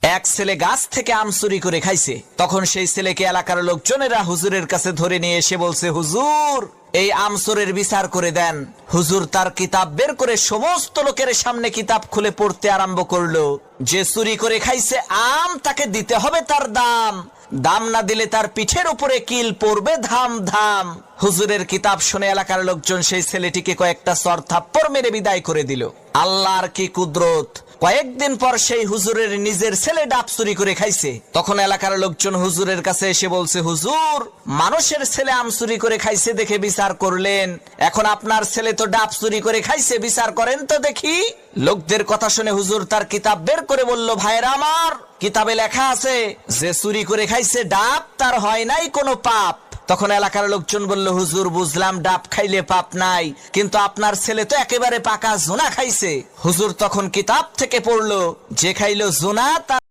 এক ছেলে গাছ থেকে আম চুরি করে খাইছে। তখন সেই ছেলেকে এলাকার লোকজনেরা হুজুরের কাছে ধরে নিয়ে এসে বলছে, হুজুর এই আম চোরের বিচার করে দেন। হুজুর তার কিতাব বের করে সমস্ত লোকের সামনে কিতাব খুলে পড়তে আরম্ভ করলো। যে চুরি করে খাইছে আম তাকে দিতে হবে তার দাম, দাম না দিলে তার পিঠের উপরে কিল পড়বে ধাম ধাম। হুজুরের কিতাব শুনে এলাকার লোকজন সেই ছেলেটিকে কয়েকটা চর থাপ্পড় মেরে বিদায় করে দিল। আল্লাহর কি কুদরত! কয়েকদিন পর সেই হুজুরের নিজের ছেলে ডাব চুরি করে খাইছে। তখন এলাকার লোকজন হুজুরের কাছে এসে বলছে, হুজুর মানুষের ছেলে আম চুরি করে খাইছে দেখে বিচার করলেন, এখন আপনার ছেলে তো ডাব চুরি করে খাইছে, বিচার করেন তো দেখি। লোকদের কথা শুনে হুজুর তার কিতাব বের করে বলল, ভাইরা আমার, কিতাবে লেখা আছে যে চুরি করে খাইছে ডাব তার হয় নাই কোনো পাপ। তখন এলাকার লোকজন বলল, হুজুর বুঝলাম ডাব খাইলে পাপ নাই, কিন্তু আপনার ছেলে তো একেবারে পাকা জোনা খাইছে। হুজুর তখন কিতাব থেকে পড়লো, যে খাইলো জোনা